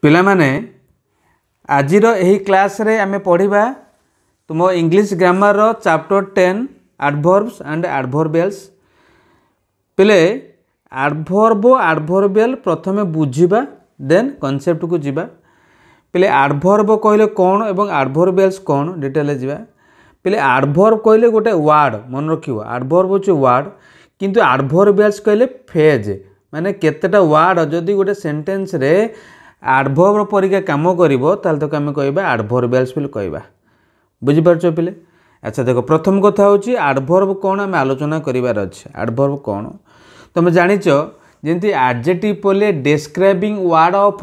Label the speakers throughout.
Speaker 1: पिला माने आजिर एही क्लास रे आमे पढ़िबा तुम इंग्लिश ग्रामर रो चैप्टर 10 एडवर्ब्स एंड एडवर्बियल्स। पिले एडवर्ब एडवर्बियल प्रथमे बुझिबा देन कॉन्सेप्ट को जिबा। पिले एडवर्ब कहले कौन एवं एडवर्बियल्स कौन डिटेल जिबा। पिले एडवर्ब कहले गोटे वर्ड मन रखिबो एडवर्ब होचे वर्ड किंतु एडवर्बियल्स कहले फेज माने केतेटा वर्ड जदी गोटे सेंटेंस रे एडवर्ब परिका काम करिवो ताल तो आमे कहबा एडवर्बियल्स बिल कहबा। बुझि परछो पिले। अच्छा देखो प्रथम कथा होची एडवर्ब कौन आमे आलोचना करिवार अछि। एडवर्ब कौन तुम जानिच जेंति एडजेक्टिव पले डिस्क्राइबिंग वर्ड ऑफ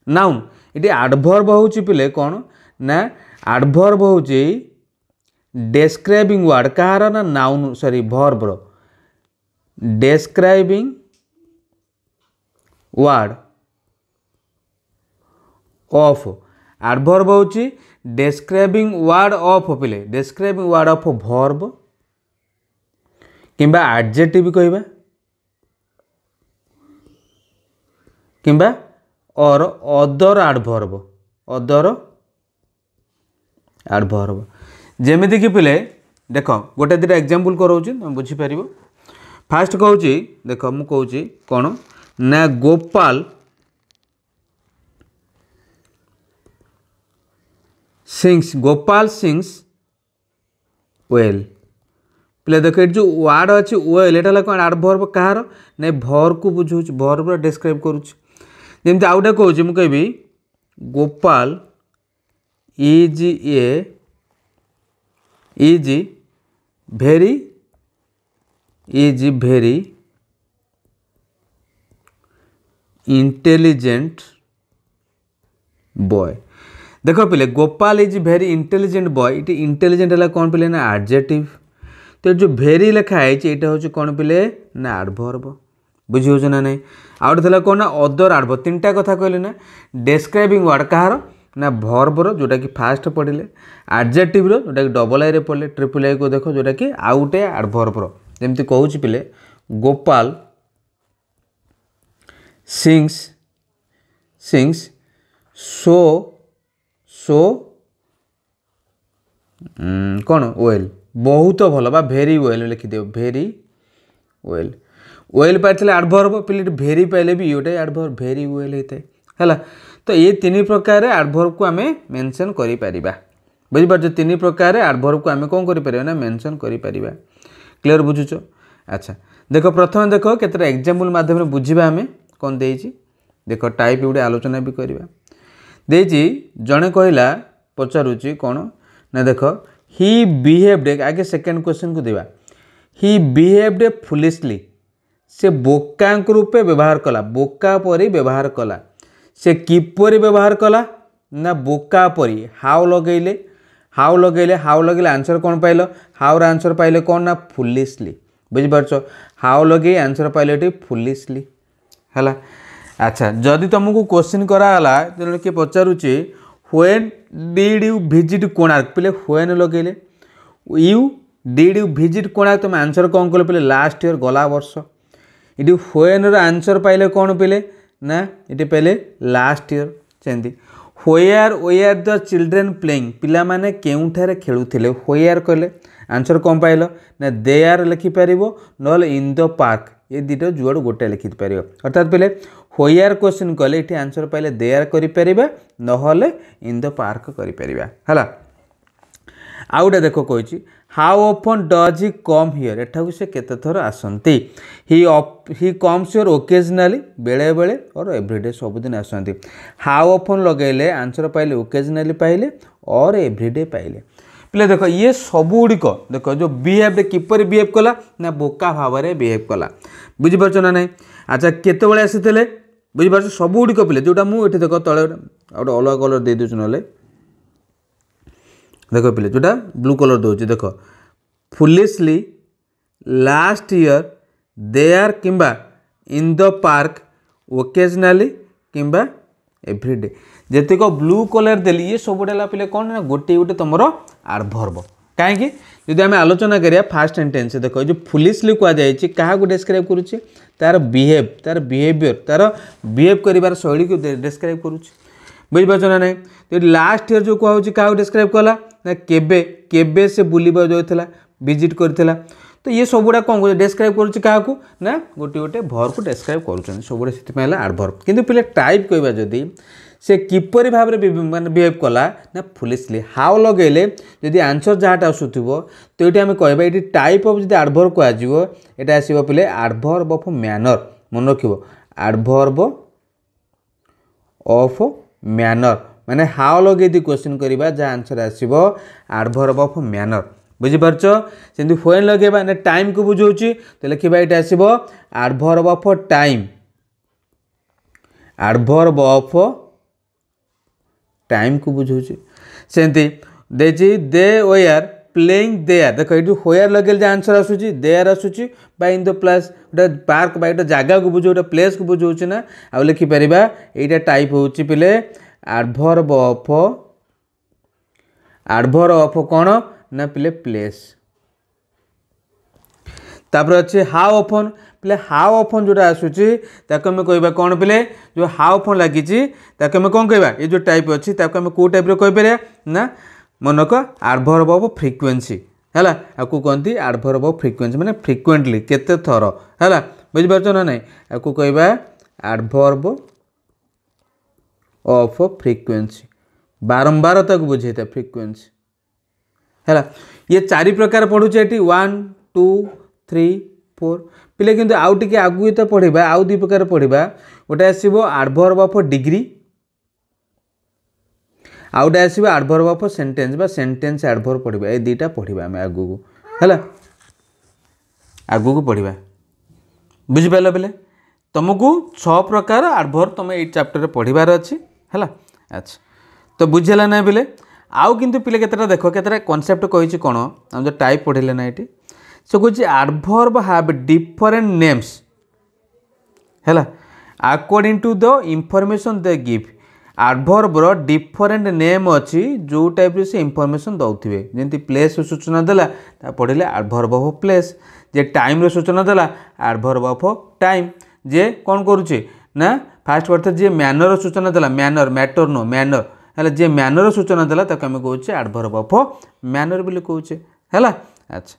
Speaker 1: नाउन इटी एडवर्ब होची पिले कौन ना एडवर्ब होची डिस्क्राइबिंग वर्ड कहार ना नाउन सॉरी वर्ब रो डिस्क्राइबिंग वर्ड ऑफ एडवर्ब होची डिस्क्राइबिंग वर्ड ऑफ पिले डिस्क्राइबिंग वर्ड ऑफ वर्ब किंबा एडजेक्टिव कहबा किंबा और अदर एडवर्ब जेमिति कि पिले देख गोटे दुटा एग्जांपल कराउची तुम बुझी परिबो। फास्ट कहूची देख मु कहूची कौन ना गोपाल सिंग्स वेल। पिले देख जो वर्ड अच्छी वेल एटा कौन एडवर्ब कहार ना भर को बुझाऊँ भर डिस्क्राइब करुच्ची। जमी आउ गोटे कहूँ मुझे कहबी Gopal is very intelligent boy. देखो पिले Gopal is very intelligent boy it intelligent है कौन पिले ना एडजेक्टिव। तो जो भेरी लिखा है ये हूँ कौन पिले ना एडवर्ब। बुझी हो ना नहीं आउ गोटे कौन ना अदर एडवर्ब। तीन टा कथा कहले ना डिस्क्राइबिंग वर्ड कहार ना भर्ब रो जोटा कि फास्ट पढ़िले एडजेक्टिव रो जोटा कि डबल आई रे पढ़ले ट्रिपल आई को देखो जोटा कि आउ गोटे एडवर्ब रो जेमती कहूची पिले गोपाल सिंग्स सो कौन वेल बहुत भल बा भेरी वेल लिखिदेव भेरी वेल पाइले एडवर्ब पिले भेरी पाइले भी गोटे एडवर्ब भेरी वेल होता है। तो ये तीन प्रकार एडवर्ब को आमे मेंशन करि परिबा। बुझि पारछ तीन प्रकार एडवर्ब को आमे कोन करि परिबा ना मेंशन करि परिबा। क्लियर बुझुछ। अच्छा देखो प्रथम देखो केतरा एग्जांपल माध्यम रे बुझिबा आमे कोन देइछि देखो टाइप गुडे आलोचना भी करिबा। देइछि जणे कहिला पचारुछि कोन ना देखो ही बिहेव्ड आगे सेकंड क्वेश्चन को देबा ही बिहेव्ड फुलिशली से बोकांक रूपे व्यवहार कला बोका परी व्यवहार कला। से किपरि व्यवहार कला ना बोका परी हाउ लगेले आंसर कौन पाइल हाउ आंसर पाइले कौन ना फुलिशली। बुझि पारछ हाउ लगे आंसर पाइले फुलिशली है। अच्छा जदि तुमको क्वेश्चन कराला जो कि पचारुचे when did you visit Konark पिले व्हेन लगेले you did you visit Konark तुम आंसर कौन कल पिले लास्ट ईयर गला वर्ष। इटी व्हेन रो आंसर पाइले कौन पिले ना इटी पहले लास्ट ईयर सेंती। वेयर द चिल्ड्रेन प्लेइंग पिला माने केउठारे खेलुथिले वेयर कहले आंसर कौन पाइल ना दे आर लिखि परिबो नल इन द पार्क ये दुटा जुआड़ गोटे लिखि परिबो। अर्थात पहले वेयर क्वेश्चन कहले इटी आंसर पाइले दे आर करि परिबा नहले इन द पार्क करि परिबा हला। आउटे देखो कहिछि how often does he come here एठा से केते थर आसंती ही कम्स हियर ओकेजनली बेले बेले और एवरीडे सबुदिन आसंती। हाउ ऑफन लगेले आंसर पाइले ओकेजनली पाइले और एवरीडे पाइले। पिले देखो ये सबू गुड़िक देखो जो बिहेव किपर बिहेव कला ना बोका भाव में बिहेव कला। बुझी पारछ ना नहीं। अच्छा केते बेले आसीथिले बुझी पारछ सबू गुड़िक पिले जोटा मु एठी देखो तळे गोटे अलग कलर दे दोछ नले देखो पिले जोटा ब्लू कलर दूसरी देख foolishly last year they are किंबा इन द पार्क ओकेजनली किंबा एवरीडे जेतिक ब्लू कलर देली ये सब पिले कौन ना गोटे गोटे तुम एडवर्ब कहीं जदि आम आलोचना करिया फास्ट सेंटेंस देखो जो फुलिशली कहुई क्या डिस्क्राइब करुच्चे तार बिहेवियर तार बिहेव कर शैली को डिस्क्राइब करुच्चे बुझिपार ना नहीं। तो लास्ट ईयर जो कहुच्छी क्या डिस्क्राइब कला ना केबे केबे से बुलवा जाता विजिट करथिला। तो ये सबुड़ा कौन कर डिस्क्राइब करुच्ची क्या ना गोटे गोटे भर को डिस्क्राइब कर सबुड़ा से आडभर्ब। किंतु पिले टाइप कहवा जदि से किपरि भाव माने बिहेव कला ना फुलिशली हाउ लगेले जदि आंसर जहाँटा आसुथिबो तो ये आम कहबा ये टाइप ऑफ जदि आडभर्ब कहजिवो एटा आसीबो पिले आडभर्ब ऑफ मैनर मन रखिबो आडभर्ब ऑफ मैनर माने हाउ लगे यदि क्वेश्चन करबा जहाँ आंसर आसीबो आडभर्ब ऑफ मैनर बुझिपारछ। सेमती व्हेन लगेबा ना टाइम को बुझौछि तो लिखिबा एटा आसीबो आडभर्ब ऑफ टाइम आडभर्ब ऑफ टाइम को बुझौछि। सेमती देछि दे वेयर प्लेइंग देयर देखो ये व्हेयर लगेल आंसर आसुची देयर आसुची बा इन द प्लेस गोटे पार्क बा गोटे जगह को बुझो गोटे प्लेस को बुझौछि ना आ लिखि परिबा एटा टाइप होछि पिले आडभर्ब ऑफ कौन ना पिले प्लेस। तापर अच्छे हाउ ऑफन पिले हाउ ऑफन जोटा आसुची ताको हमें कहबा कौन पिले जो हाउ ऑफन लागिची ताको हमें कौन कहबा ये जो टाइप अच्छी ताको हमें को टाइप रे कहि परिया ना मनक आडभर्ब ऑफ फ्रीक्वेंसी हैला आकु कहंती आडभर्ब ऑफ फ्रीक्वेंसी माने फ्रीक्वेंटली केते थर हैला बुझि पारछो ना नहीं आकु कहबा आडभर्ब ऑफ फ्रीक्वेंसी बारंबार तक बुझेता फ्रीक्वेंसी हैला। ये चारि प्रकार पढुचे एटी 1 2 3 4 पिले किंतु आउ टिके आगु तो पढ़िबा आउ दुई प्रकार पढ़िबा गोटे आसीबो आडभर्ब ऑफ डिग्री आउटे आसीबो आडभर्ब ऑफ सेंटेंस बा सेंटेंस आडभर्ब पढ़िबा ए दुईटा पढ़िबा हम आगु को हैला आगु को पढ़िबा बुझि पालो बेले तुमको 6 प्रकार आडभर्ब तुम ए चैप्टर रे पढ़िबार अछि हैला। अच्छा तो बुझेला ना बेले आउ किंतु पिले केतरा देखो केतरा कांसेप्ट कहिछि कोन हम जो टाइप पढ़िले ना एटी सो कुछ आडभर्ब हैव डिफरेंट नेम्स हैला according to the information they give adverb रो डिफरेंट नेम अच्छी जो टाइप रे से इंफॉर्मेशन दउथिबे जेंति प्लेस सूचना देला ता पढ़िले आडभर्ब ऑफ प्लेस जे टाइम रो सूचना देला आडभर्ब ऑफ टाइम जे कोन करूचे ना फास्ट वर्ड जे मैनर सूचना देला मैनर मैटर नो मैनर हैला जे मैनर सूचना देला ताके हम कहूचे आडभर्ब ऑफ मैनर बोली कहूचे हैला। अच्छा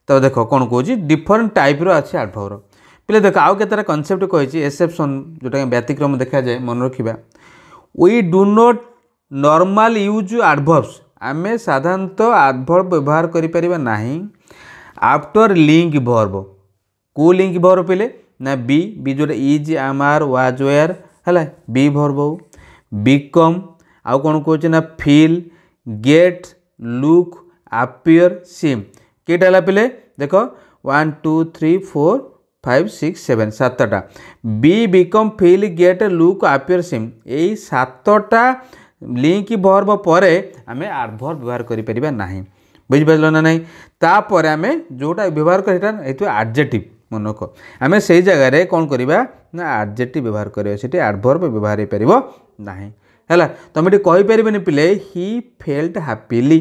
Speaker 1: तो देखो कौन कौच डिफरेंट टाइप रो अच्छे आडभर्ब पिले देख आउ केतरा कॉन्सेप्ट कही एक्सेप्शन जोटा व्यतिक्रम देखा जाए मन रखा we do not normal use adverbs आमे साधारणतः आडभर्ब व्यवहार करिपरिबा नाही आफ्टर लिंक वर्ब को लिंक वर्ब पिले ना बी बी जोटा is am are was were हैला बी वर्ब हो बिकम आउ कौन कहे ना feel get look appear seem केटा है पिले देख 1 2 3 4 5 6 7 7टा be become feel get look appear seem यही 7टा लिंक वर्ब पर आम आडभर्ब व्यवहार करिपरिबा नाही बुझिपारल ना नहीं तापर आम जोटा व्यवहार कर एडजेक्टिव मनक आम से जगह कौन करवा ना एडजेक्टिव व्यवहार करवा से आडभर्ब व्यवहार हो पार नाही हैला तुम ये कहीपर पिले ही फेल्ट हैप्पीली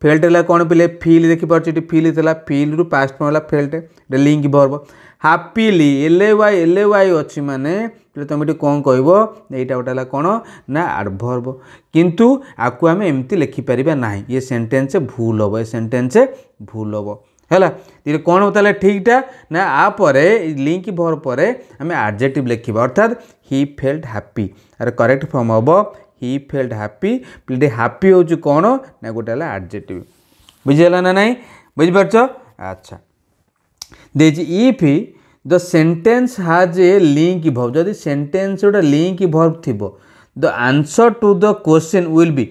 Speaker 1: फेल्ट है कौन पिले फील देखिए फील था फील रु past form felt link verb happily L Y अच्छी माने तुम ये कौन कह यहाँ गोटे कौन ना आडभर्ब किंतु आपको आम एमती लिखिपर ना ये सेंटेंस भूल हम ये सेंटेंस भूल हम है ये कौन होता ठीकटा ना आपर लिंक वर्ब पर आम एडजेक्टिव लिखा अर्थात ही फेल्ट हैप्पी आर करेक्ट फॉर्म हम ही फेल्ट हैप्पी प्ले हैप्पी हूँ कौन ना गोटे एडजेक्टिव बुझीगला ना नहीं बुझिपारछ। अच्छा देखिए if the sentence has a link verb जदि सेंटेंस गोटे लिंक वर्ब थी the answer to the question will be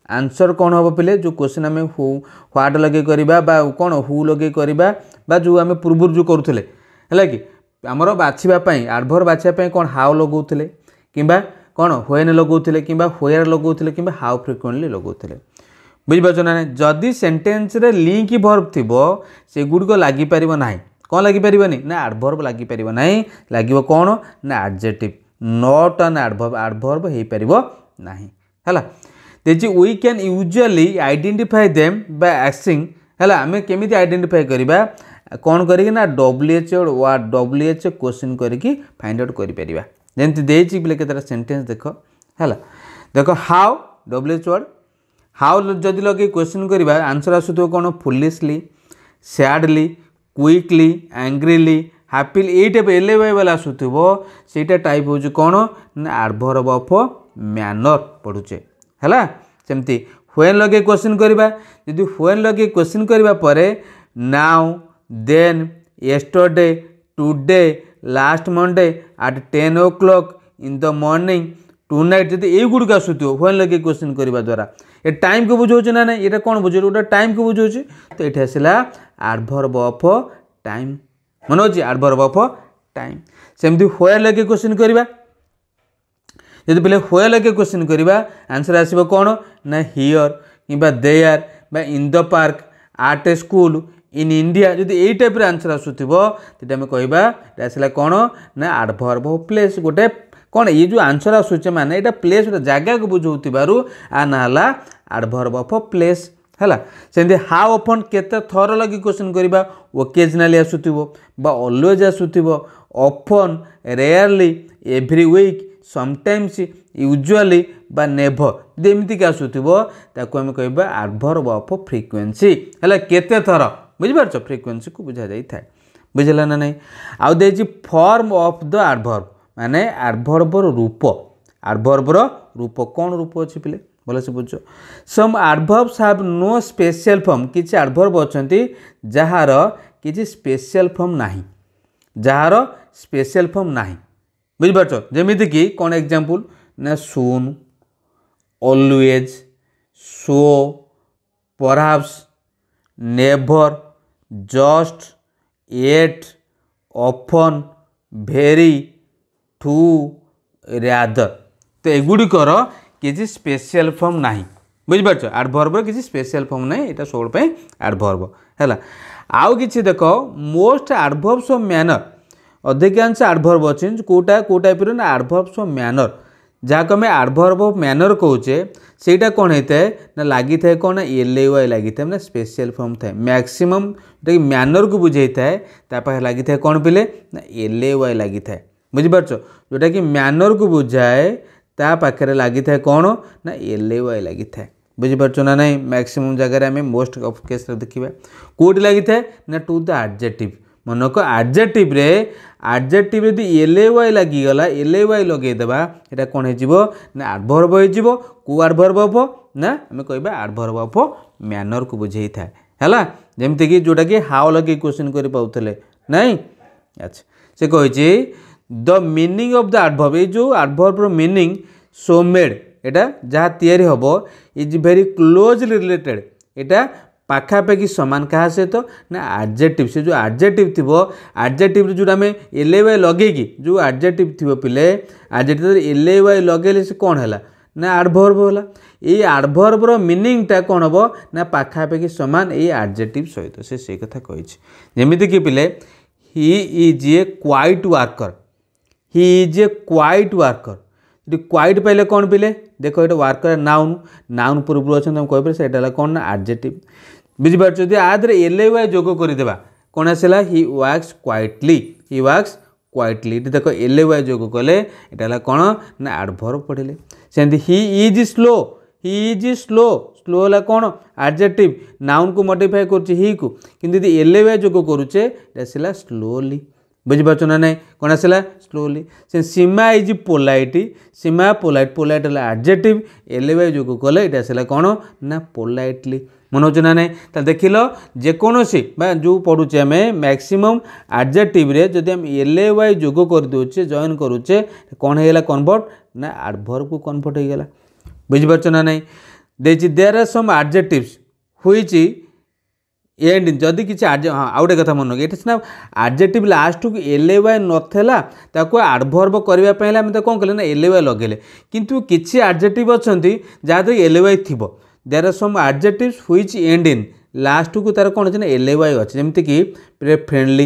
Speaker 1: answer कौन हम पिले जो क्वेश्चन आम ह्वाट लगे करवा कौन हु लगे करवा जो आम पूर्व जो करूँ है कि आमर बाछापी आडभर्ब बाछापी कौन हाउ लगौले कि कौन व्हेन लगौले कि व्हेयर लगौले कि हाउ फ्रिक्वेंटली लगौले बुझिपारछ ना जदि सेंटेंस रे लिंक वर्ब थी से गुड़िक लगिपर ना कौन लगिपर ना आडभर्ब लगिपर ना लगे कौन ना adjective not an adverb adverb हो पार ना है देखिए we can usually identify them by asking है आम केमी आइडेंटिफाई करवा कौन करना WH क्वेश्चन करके फाइंड आउट कर जमी देती पिले केतरा सेंटेंस देख है देख हाउ WH वर्ड हाउ जदि लगे क्वेश्चन करवा आंसर आसुथो कौन foolishly sadly quickly angrily happily ये टाइप LAY वाला आसुथो ସେଇଟା टाइप हो कौन ना एडवर्ब ऑफ मैनर पढ़ुचे है सेमती व्हेन लगे क्वेश्चन करवा यदि व्हेन लगे क्वेश्चन करवा परे now then yesterday today last Monday at 10 o'clock in the morning tonight जब ये गुड़ आसुथो व्हेन लगे क्वेश्चन करवा द्वारा ये टाइम को बुझाऊँ ना ना ये कौन बुझे गोटे टाइम को बुझाऊँ तो ये आसला एडवर्ब ऑफ टाइम मन अच्छे एडवर्ब ऑफ टाइम सेमती व्हेन लगे क्वेश्चन करवा जब पे व्हेन लगे क्वेश्चन करवा आंसर आसो कौन ना हियर कि देयर बा in the park at a school in India जब यही टाइप आंसर आसुथो तो आम कहवा आसला कौन ना एडवर्ब ऑफ प्लेस गोटे कौन ये जो आंसर आसूचे माने यहाँ प्लेस गोटे जगह को बुझाऊ आ ना एडवर्ब ऑफ प्लेस है सेमती हाउ ऑफन केते थर लगी क्वेश्चन करवा ओकेजनाली आसुथो बा ऑलवेज आसुथो often rarely every week sometimes usually बा नेभर जमीक आसुथो ताको आम कहबा एडवर्ब ऑफ फ्रिक्वेंसी है केते थर बुझिपारछ फ्रिक्वेंसी को बुझा जाई थाए बुझला ना नहीं आउ देछि फॉर्म ऑफ द एडवर्ब माने एडवर्बर रूप एडवर्बर रूप कौन रूप अच्छी पिले भल से बुझ some adverbs have no special form किछि एडवर्ब अछंती जहार किछि स्पेशल फॉर्म नाही जहार स्पेशल फॉर्म नाही बुझ पारछ जेमिति कि कौन एग्जांपल ना soon always so perhaps never just yet often very too rather तो एगुड़िकर किसी स्पेशल फॉर्म नहीं बुझिपारछ एडवर्बर किसी स्पेशल फॉर्म नहीं यहाँ सोल पे एडवर्ब है आउ कि देख मोस्ट एडवर्ब्स ऑफ मैनर अधिकांश एडवर्ब अच्छे कोटा को टाइप ना एडवर्ब्स ऑफ मैनर जहाँ को आम एडवर्ब ऑफ मैनर कहचे ସେଇଟା कौन होता है ना लगी था कौन ना LAY लगी था ना स्पेशल फॉर्म था मैक्सिमम जो मैनर को बुझे था लगी था कौन पिले ना LAY लगी था बुझिपारछ जोटा कि मैनर को बुझाए ता पाखे लगी था कौन ना LAY लगी था बुझिपारछ ना नहीं मैक्सिमम जगह आम मोस्ट ऑफ केस देखा कौट लगी था ना टू द एडजेक्टिव मनक एडजेक्टिव रे एडजेक्टिव यदि LAY लगिगला LAY लगेदेबा ये कौन हो ना एडवर्ब हो को एडवर्ब ऑफ ना आम कहबा एडवर्ब ऑफ मैनर को बुझे था है जमती कि जोटा कि हाउ लगे क्वेश्चन कर पाउथले नहीं अच्छा से कही the meaning of the adverb ये जो एडवर्ब मीनिंग सो मेड एटा जहाँ तैयारी हम इज वेरी क्लोजली रिलेटेड एटा पाखापाखि सामान क्या सहित ना एडजेक्टिव से जो एडजेक्टिव थी एडजेक्टिव जो आम LAY लगे जो एडजेक्टिव थी पिले एडजेक्टिव LAY लगे से कौन है ना एडवर्ब होला ये एडवर्बर मीनिंगटा कौन हम ना पाखापाखि सामान ये एडजेक्टिव सहित से कथा कही जमीक पिले he is a quite worker he is a quite worker ये क्वाइट पाइले कौन पिले देख ये वर्कर नाउन नाउन पूर्व अच्छा कह से कौन ना एडजेक्टिव बुझिपारछ यदि आदि LAY जोग करदेबा कौन आसला ही वर्क्स क्वाइटली देख LAY जोग कले ये कौन ना एडवर्ब पढ़ले सेमती ही इज स्लो है कौन एडजेक्टिव नाउन को मॉडिफाई कर को किंतु यदि LAY जोग करुचे आसला स्लोली बुझिपारछ ना नहीं कौन आसला स्लोली से सीमा इज पोलाइट पोलाइट है एडजेक्टिव LAY जोग कले ये आसला कौन ना पोलाइटली मन हो ना नहीं तो देख लो जेकोसी जो पढ़ुचे आम मैक्सिमम एडजेक्टिव रे जदि हम LAY जोग कर दूचे जॉइन करुचे कौन होगा कन्वर्ट ना एडवर्ब को कन्वर्ट होगा बुझिपारछ ना नहीं देखिए there are some adjectives which end जदि किसी हाँ आउ गोटे कथा मन ये सीना एडजेक्टिव लास्ट को LAY नाला ताको एडवर्ब करने आम तो कौन कले ना LAY लगे किंतु किसी एडजेक्टिव अच्छा जहाँद्वारा LAY थी there are some adjectives which end in last को तार कौन अच्छे LAY अच्छे जमीक कि फ्रेंडली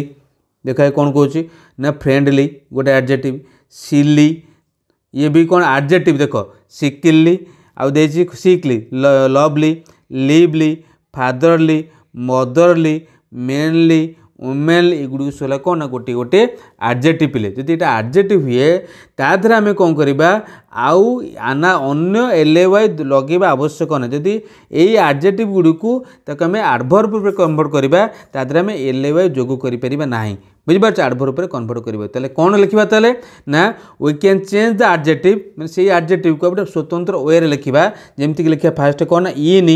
Speaker 1: देखा कौन कौच ना फ्रेंडली गोटे एडजेक्टिव सिली ये भी कौन एडजेक्टिव देख सिकिली आउ देछि sickly lovely lively fatherly motherly manly women एगुड़ी सब कौन ना गोटे गोटे एडजेक्टिव पिले जदि ये एडजेक्टिव हुए तादर आम कौन करवा आउ आना अन्य एलएवाई लगेगा आवश्यक ना जदि यही एडजेक्टिव गुड़ी को आम एडवर्ब पर कन्वर्ट करवा तादर आम एलएवाई जोग करें ना बुझिपार एडवर्ब पर कन्वर्ट करेंगे ताले कौन लिखा ताले ना we can change the adjective मैंने से एडजेक्टिव को गोटे स्वतंत्र वे लिखा जमीक लिखा फास्ट कौन ना इन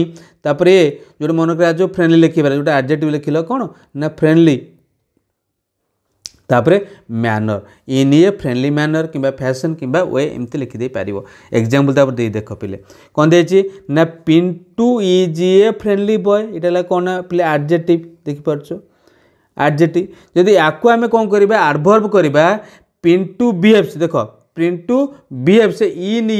Speaker 1: तापर जो मन कर जो फ्रेंडली लिखा जो एडजेक्टिव लिखल कौन ना फ्रेंडली तापर manner in a friendly manner कि फैशन कि वे एमती लिखिदे पार एग्जाम्पल तापर दे देख पिले कौन दे ना Pintu is a friendly boy ये कौन ना पिले एडजेक्टिव देखिपार एडजेक्टिव जदि याकू आम कौन करवा एडवर्ब करवा पिंटू बिहेव्स देख Pintu behaves in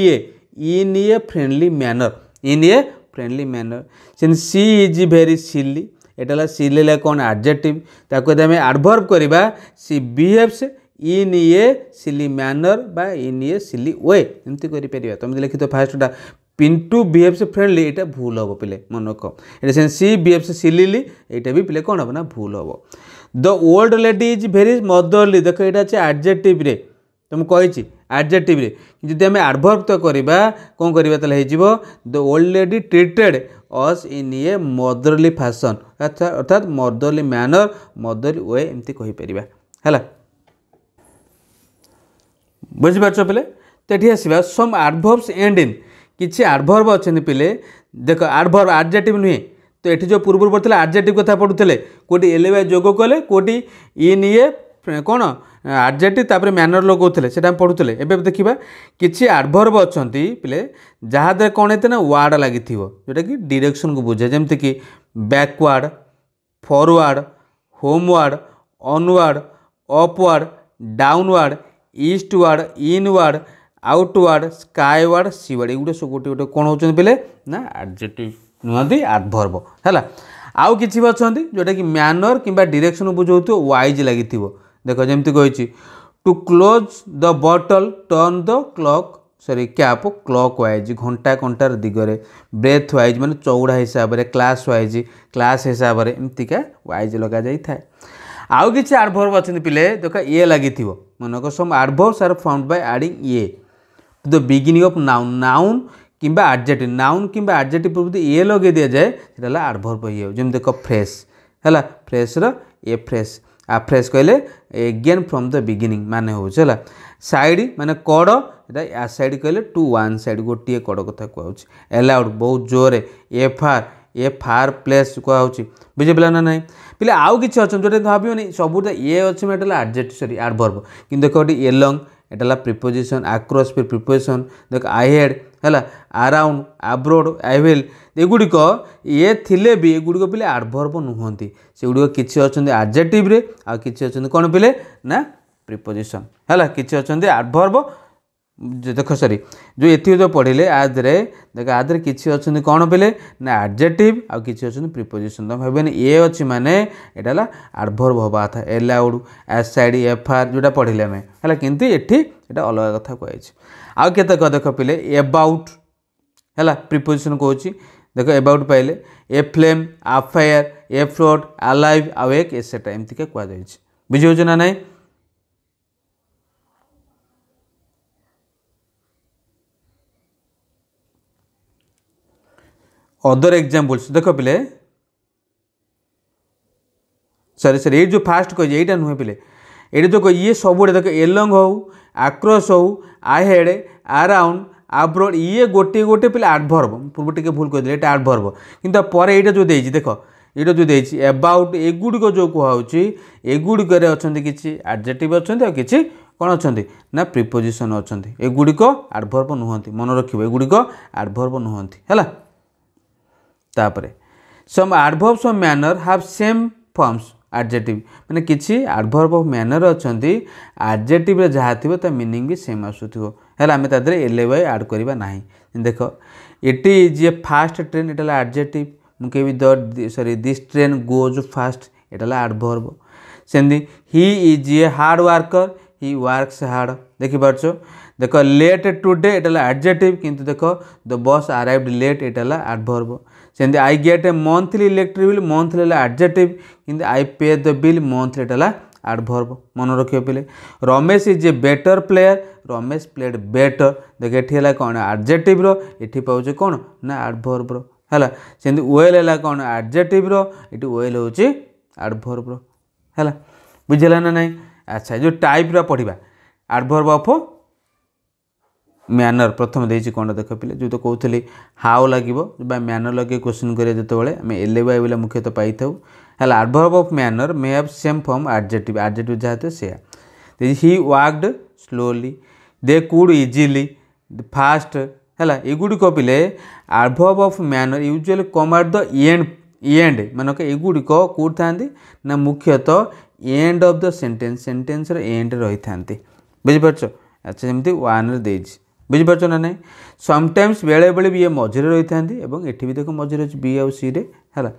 Speaker 1: a friendly manner in a friendly manner से सी इज वेरी सिली एटा सिली कौन एडजेक्टिव ताको आम एडवर्ब करवा सी बिहेव्स इन ए सिली मैनर बा इन ए सिली वे एमती कर तुम लिखी तो फास्टा पिंटू बिहेव्स फ्रेंडली यहाँ भूल हम पिले मन रख ये सी बिहेव्स सिली यहाँ भी पिले कौन हम ना भूल हम the old lady is very motherly देख ये एडजेक्टिव रे तुम कही एडजेक्टिव रे जब आम एडवर्ब तो करवा कौन करवा the old lady treated us in A motherly fashion अर्थात मदरली मैनर मदरली वे एमती कहीपर है बुझिपार पिले तो ये आसवा सम एडवर्ब्स एंड इन किसी एडवर्ब अच्छे पिले देख एडवर्ब एडजेक्टिव नुहे तो ये जो पूर्व पढ़ते एडजेक्टिव कथा पढ़ुते कोटी एलएवाई जोग कले कोटी इन ए कौन एडजेक्टिव तापर मैनर लगाते से पढ़ुते एवं देखा किसी एडवर्ब अच्छा पिले जहाँ द्वारा कौन होते ना वार्ड लगी जोटा कि डायरेक्शन को बुझे जमती कि backward forward homeward onward upward downward eastward inward outward Skyward seaward ये सब गोटे गोटे कौन होते पिले ना एडजेक्टिव नुहति एडवर्ब है आउ कि अच्छा जोटा कि मैनर कि डायरेक्शन बुझाऊ वाइज लगी देख जमती कही टू क्लोज द बटल turn the clock sorry cap clock wise घंटा कंटार दिगरे ब्रेथ वाइज माने चौड़ा हिसाब से क्लास हिसाब से एमतीका वाइज लग जाए था आउ कि एडवर्ब अच्छे पिले देख ये लगी मनक some adverbs are found by adding a to the beginning of noun noun कि एडजेक्टिव नाउन कि एडजेक्टिव पूर्व ये लगे दि जाए सेटा एडवर्ब हो जमी देख फ्रेश है फ्रेश ए फ्रेश आ फ्रेश कहले एगेन फ्रॉम द बिगिनिंग माने होला साइड माने कड़ या साइड कहले टू वन साइड गोटे कड़ कथा कहूँ एलाउड बहुत जोर ए फार प्लेस कहूँ बुझे ना ना पिले आउ कि अच्छा जो भाव सब ये अच्छे एडजेक्टिव सॉरी एडवर्ब कि देख गोटे एलंग एटा प्रिपोजिशन आक्रॉस फिर प्रिपोजिशन देख आई हेड है अराउंड अब्रोड आई विल एगुड़िक ये थिले भी एगुड़िक पिले एडवर्ब नुहति से गुड़िक किसी अच्छा एडजेक्टिव रे आ किसी अच्छा कौन पिले ना प्रिपोजिशन है किसी अच्छा एडवर्ब देख सॉरी जो ये जो पढ़िले आदरे देख आदरे किसी अच्छा कौन पिले ना एडजेक्टिव आ किसी अच्छा प्रिपोजिशन तुम भाव ये अच्छी माने यहाँ एडवर्ब हवा था एलाउड एसाइड एफआर जोटा पढ़िले आम है किंतु ये अलग कथा कही आउ केतक देख पिले एबाउट है प्रिपोजिशन कहूँ देख एबाउट पाइले aflame afire afloat alive awake etcetera एमतीका कहुई बुझे ना ना अदर एग्जाम्पल्स देख पिले सॉरी सॉरी ये जो फास्ट कही यहाँ नुहे पिले ये जो ये सब देख एलंग हो आक्रॉस हो आई हेड अराउंड अब्रोड ये गोटे गोटे पिले एडवर्ब पूर्व टे भूल कही ये एडवर्ब किंतु पर यहाँ जो देती देख ये जो देती एबाउट एगुड़िक जो कहुच्छी एगुड़िक अच्छा किसी एडजेक्टिव अच्छा किसी कौन अच्छा ना प्रिपोजिशन अच्छा एगुड़िक एडवर्ब नुहति मन रख एगुड़िक एडवर्ब नुहति है तापरे some adverbs of manner have same forms adjective माने किसी एडवर्ब ऑफ मैनर अच्छा एडजेक्टिव रे जहाँ थी ता मीनिंग भी सेम आसुथो है आम तादर एलएवाई ऐड करवा ना देख it is a fast train ये एडजेक्टिव मुझे the sorry this train goes fast ये एडवर्ब सेमती he is a hard worker he works hard देखि पार्छ देख लेट टुडे एटा एडजेक्टिव किंतु देख the bus arrived late Etah adverb सेमती I get A monthly electric bill monthly adjective किंतु आई पे the bill monthly Etah adverb मन रखियो पिले Ramesh is a better player Ramesh played better देख ये कौन एडजेक्टिव रो ये पाँच कौन ना एडवर्ब रो है सेमती वेल है कौन एडजेक्टिव रो ये वेल हूँ एडवर्ब रो है बुझेगा ना नहीं। अच्छा जो टाइप रा पढ़ा एडवर्ब ऑफ मैनर प्रथम देछि कौन देख पिले जो तो कहते हाउ लगे मैनर लगे क्वेश्चन करें जो आम एलवाई बोले मुख्यतः पाई था है adverb of manner may have same form adjective adjective जहाँ थे से he walked slowly they could easily fast है युड़िक पिले adverb of manner usually come at the end मानक युड़िक कौट था ना मुख्यतः end of the sentence sentence end रही था बुझिपार। अच्छा जमी वन बुझिपार ना नहीं समटाइम्स बेले बेले भी ये मझे रही था ये भी देख मझे अच्छे बी आउ सी है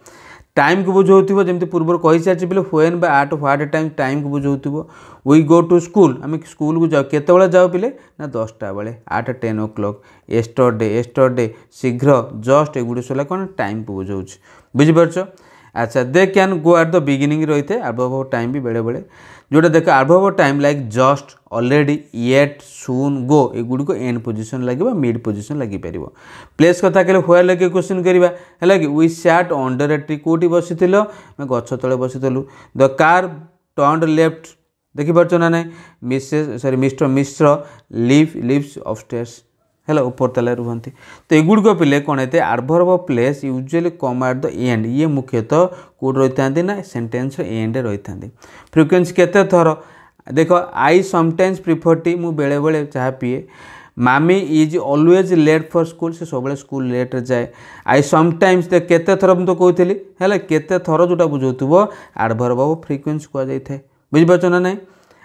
Speaker 1: टाइम को बुझाऊ जमी पूर्व कही सारी बोले व्हेन बा एट व्हाट टाइम टाइम को बुझाऊ वी गो टू स्कूल आम स्कूल को जाओ केत जाओ पिले ना 10टा बेले एट 10 o'clock एस्टरडे शीघ्र जस्ट एगुड़ी सब कौन टाइम को बुझाऊ बुझिपार। अच्छा they can go at the beginning रही थे एडवर्ब ऑफ टाइम भी बेले बेले जोटा देख adverb of time like just already yet soon गो एगुड़ी को एंड पोजीशन लगे मिड पोजीशन लगी पार प्लेस कथा कहले व्हेयर लगे क्वेश्चन करवा है कि we sat under a tree कौटी बसी गछ तले बसी द कार टर्न्ड लेफ्ट देखिपार ना नहीं मिस्टर मिश्र लिव्स अपस्टेयर्स है ऊपर तले रुहती तो युड़क पिले कौन है adverb of place usually come at the and ये मुख्यतः कौट रही था ना सेंटेंस एंड रही था फ्रिक्वेंसी केते थर देख आई समटाइम्स प्रिफर टी मु बेले बेले चाह पीए मामी is always late for school से सब स्कूल लेट जाए आई समटाइम्स देख केते थर मुझे कहती है केते थर जोटा बुझाऊ एडवर्ब ऑफ फ्रिक्वेंसी कहुए बुझिपार ना नहीं।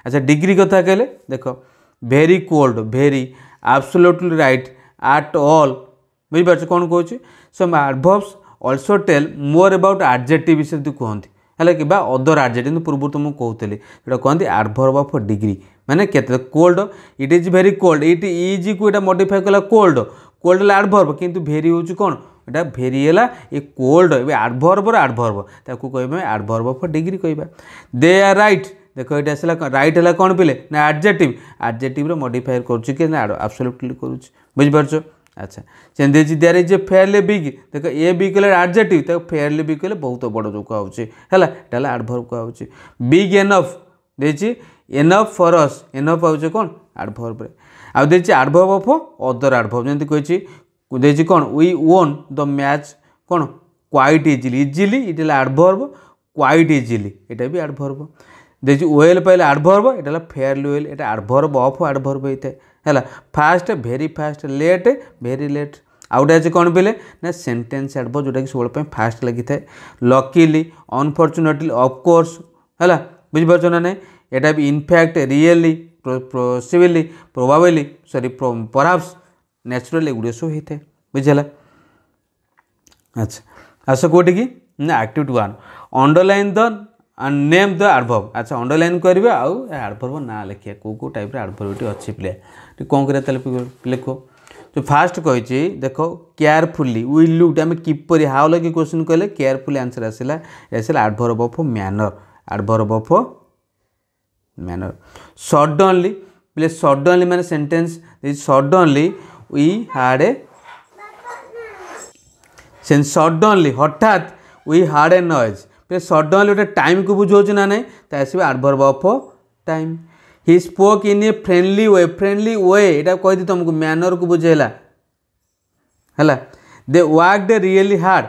Speaker 1: अच्छा डिग्री कथा कहले देख very cold very absolutely right at all बुझिपार कौन कहूँ some adverbs also tell more about adjective विषय कहते है कि अदर एडजेक्टिव पूर्व तुमको कहते जो कहते एडवर्ब ऑफ डिग्री माने केते cold it is very cold it is को मॉडिफाई कला कोल्ड कोल्ड एडवर्ब किंतु भेरी हूँ कौन एटा भेरी है ये कोल्ड एडवर्ब एडवर्ब ताकू कह एडवर्ब ऑफ डिग्री कहवा दे आर राइट देख ये आसला राइट है कौन पिले ना एडजेक्टिव एडजेक्टिव मॉडिफाई करेब्सोल्युटली करुच्च बुझिपार। अच्छा सेमती there is a fairly big देख ए बी कहले एडजेक्टिव फेयरली बिग कहले बहुत बड़ जो कहे है एडवर्ब कहे बिग एनफ देछि एनफ फॉर अस एनफ आउचे कौन एडवर्ब आउ देछि एडवर्ब ऑफ अदर एडवर्ब जंती कहिछि देछि कौन वी वोन द मैच कौन क्वाइट इजिली इजिली इट एडवर्ब क्वाइट इजिली एटा भी एडवर्ब देखिए वेल पाइले एडवर्ब एटा फेयरली वेल एटा एडवर्ब ऑफ एडवर्ब होता है fast very fast late very late आउटे अच्छे कौन पिले ना सेंटेंस एडवर्ब जोटा कि सब फास्ट लगी था लकीली अनफॉर्चुनेटली ऑफकोर्स है बुझिपार ना नहीं एटा भी in fact really possibly probably sorry perhaps natural एगुड़े सब होता है बुझेगा। अच्छा आस कौटी कि ना activity 1 underline the name the adverb. अच्छा अंडरलाइन करेंगे आउ एडवर्ब ना लिखिए कौ टाइप एडवर्ब अच्छी पिले कौन करें लिख जो फास्ट कही देख केयरफुली वी लुक्ड आम किपर हाउ लगे क्वेश्चन कहले केयरफुली आंसर आसला adverb of manner adverb of manner suddenly प्ले सडनली माने sentence suddenly we had a suddenly हठात we had a noise suddenly गोटे टाइम को बुझाऊँ ना नहीं तो आस adverb of time he spoke in a friendly way यहाँ कही तुमको मैनर को बुझेला है दे वर्कड रियली हार्ड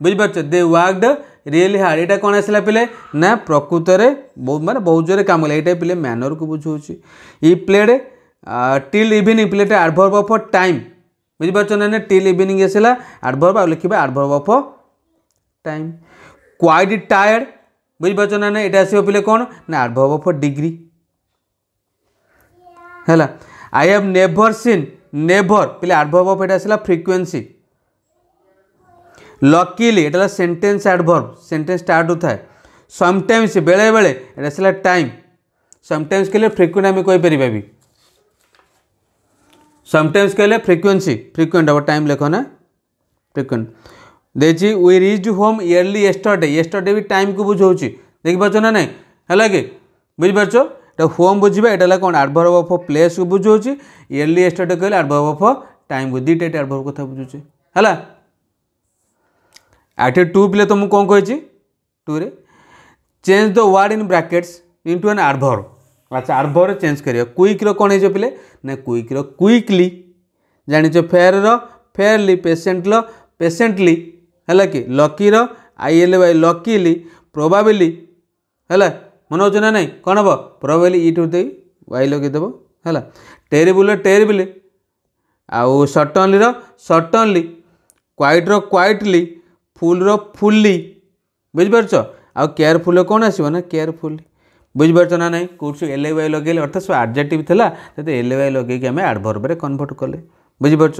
Speaker 1: बुझिपार दे वर्कड रियली हार्ड यहाँ कौन आसला पिले ना प्रकृत में माने बहुत जोर कम कला यहाँ पिले मैनर को बुझाऊँ he played till evening played adverb of time बुझिपार ना टिल इवनिंग आसला एडवर्ब आ लिखा adverb of time quite tired बुझिपार ना ये आसो पिले कौन ना एडवर्ब ऑफ डिग्री है I have never seen never पिले एडवर्ब ऑफ ये आसला फ्रिक्वेंसी लकीली ये सेंटेंस एडवर्ब सेंटेंस स्टार्ट होता है समटाइम्स बेले बेले एटा आसला टाइम समटाइम्स कहले फ्रिक्वेंट आम कहीपर भी समटाइम्स कहले फ्रिक्वेंसी फ्रिक्वेंट हम टाइम लेख ना फ्रिक्वेंट देखिए we reach home early yesterday yesterday भी टाइम को बुझाऊँ देखिपार ना ना है कि बुझिपार एटा होम बुझा एटा कौन एडवर्ब ऑफ प्लेस को बुझाऊँ इयरली येस्टरडे कहले एडवर्ब ऑफ टाइम को दुईटा एडवर्ब कथा बुझुचे है आठे टू पिले तो मुझे कौन कही टू रे change the word in brackets into an adverb अच्छा एडवर्ब चेंज करिया क्विक रो कौन है पिले ना क्विक रो क्विकली जानिछ फेयर रो फेयरली पेशेंट लो पेशेंटली है कि लकी रो आईएल बाय लकीली प्रोबाबिली है मन हो ना नहीं कौन हम प्रोबाबिली इटू दे वाई लगेदेव है टेरिबुल टेरिबली आउ सर्टनली क्वाइट रो क्वाइटली फुल रो फुल्ली बुझिपार आउ केयरफुल कौन आसो ना केयरफुली बुझिपार ना नहीं कौट एल वाई लगे अर्थात सब एडजेक्टिव था तो एल वाई लगे आम एडवर्ब रे कन्वर्ट कले बुझिपार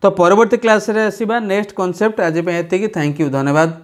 Speaker 1: तो परवर्ती क्लास रे आसीबा नेक्स्ट कॉन्सेप्ट आज पे एतिकी थैंक यू धन्यवाद।